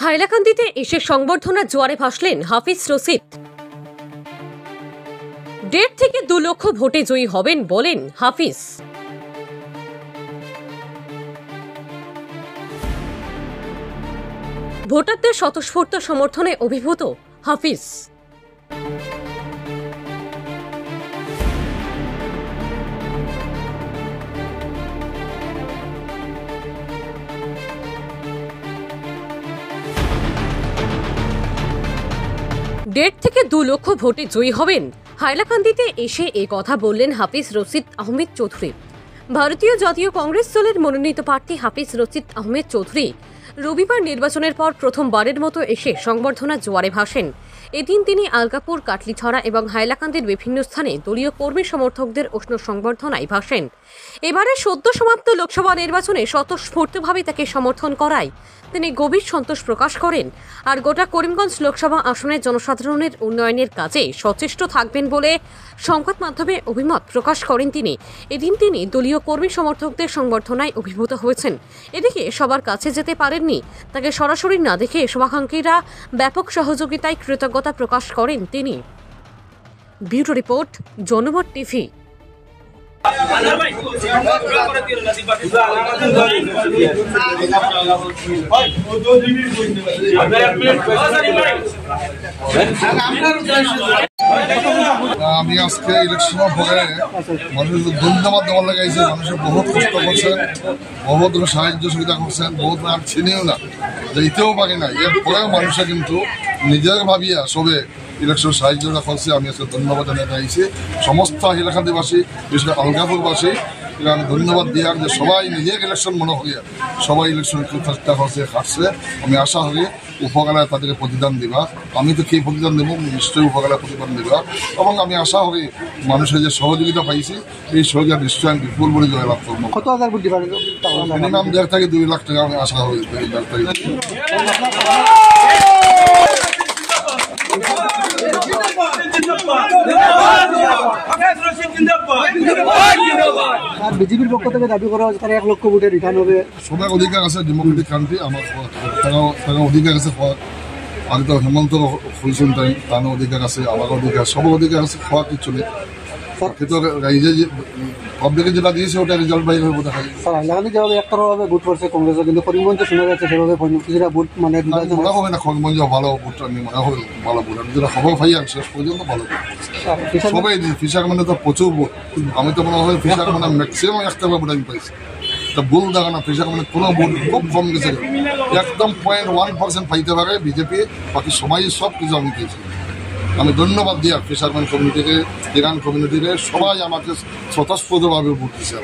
হাইলাকান্দিতে এসে সংবর্ধনা জোয়ারে ভাসলেন হাফিজ রশিদ। 1.5 থেকে 2 লক্ষ ভোটে জয়ী হবেন বলেন হাফিজ। ভোটারদের স্বতঃস্ফূর্ত সমর্থনে অভিভূত হাফিজ। দেড় থেকে 2 লক্ষ ভোটে জয়ী হবেন। হাইলাকান্দিতে এসে এ কথা বললেন হাফিজ রশিদ আহমেদ চৌধুরী। ভারতীয় জাতীয় কংগ্রেস দলের মনোনীত প্রার্থী হাফিজ রশিদ আহমেদ চৌধুরী রবিবার নির্বাচনের পর প্রথমবারের মতো এসে সংবর্ধনা জোয়ারে ভাসেন। এদিন তিনি আলগাপুর, কাটলিছড়া এবং হাইলাকান্দির বিভিন্ন স্থানে দলীয় কর্মী সমর্থকদের উষ্ণ সংবর্ধনায় ভাসেন। এবারে সদ্য সমাপ্ত লোকসভা নির্বাচনে স্বতঃস্ফূর্তভাবে তাকে সমর্থন করায় তিনি গভীর সন্তোষ প্রকাশ করেন। আর গোটা করিমগঞ্জ লোকসভা আসনের জনসাধারণের উন্নয়নের কাজে সচেষ্ট থাকবেন বলে সংবাদ মাধ্যমে অভিমত প্রকাশ করেন তিনি। এদিন তিনি দলীয় কর্মী সমর্থকদের সংবর্ধনায় অভিভূত হয়েছেন। এদিকে সবার কাছে যেতে পারেননি, তাকে সরাসরি না দেখে শুভাকাঙ্ক্ষীরা ব্যাপক সহযোগিতায় কৃতজ্ঞতা প্রকাশ করেন তিনি। ব্যুরো রিপোর্ট, জনমত টিভি। আমি আজকে ইলেকশনের পরে মানুষের ধন্যবাদ দেওয়ার লাগাইছে। মানুষের বহুত কষ্ট করছেন, বহুত সাহায্য সুবিধা করছেন, বহুত আর চিনিও না, যেতেও পারি না। এরপরেও মানুষের কিন্তু নিজের ভাবিয়া সবে ইলেকশন সাহায্যটা করছে। আমি আজকে ধন্যবাদ জানিয়ে চাইছি সমস্ত হাইলাকান্দিবাসী, বিশেষ করে আলগাপুরবাসী। আমি ধন্যবাদ দিয়ার যে সবাই নিজের ইলেকশন মনে করিয়া সবাই ইলেকশন চেষ্টা করছে, খাটছে। আমি আশা করি উপকারায় তাদেরকে প্রতিদান দিবা। আমি তো কি প্রতিদান দেবো, নিশ্চয়ই উপকারায় প্রতিদান দিবা। এবং আমি আশা করি মানুষের যে সহযোগিতা পাইছি, এই সহযোগিতা নিশ্চয়ই আমি বিপুল বলে জয়লাভ করবো। মিনিমাম 1.5 থেকে 2 লাখ টাকা আমি আশা করি। বিজেপির পক্ষ থেকে দাবি করা হচ্ছে তারা 1 লক্ষ ভোটে রিটার্ন হবে। সবার অধিকার আছে, ডেমোক্রেটিক কান্ট্রি, আমার অধিকার আছে। আমি তো হেমন্ত খুলছেন, তাই তার অধিকার আছে, আমার অধিকার, সবার অধিকার আছে। খাওয়া কিছু নেই, পাবলিকে যেটা দিয়েছে ওটা রেজাল্ট বাইরে হবে দেখা যায়। স্যার, হাইলাকান্দি যেভাবে একতরভাবে ভোট করছে কংগ্রেসের, কিন্তু করিমগঞ্জে শোনা যাচ্ছে সেভাবে কিছুটা ভোট মানে মনে হবে না করিমগঞ্জে ভালো ভোট। আমি মনে হবে ভালো ভোট, আমি যেটা খবর পাই শেষ পর্যন্ত ভালো ভোট সবাই দিই। ফিশার মানে তো প্রচুর ভোট। আমি তো মনে হয় ফিশার মানে ম্যাক্সিমাম 1 টাকা ভোট আমি পাইছি। তা ভুল দেখা না, ফিশার মানে কোনো ভোট খুব কম গেছে, একদম 0.1% পাইতে পারে বিজেপি, বাকি সবাই সব কিছু আমি পেয়েছি। আমি ধন্যবাদ দিই ফিশারম্যান কমিউনিটিকে, ইরান কমিউনিটিকে, সবাই আমাকে স্বতঃস্ফূর্তভাবে ভোট দিচ্ছে।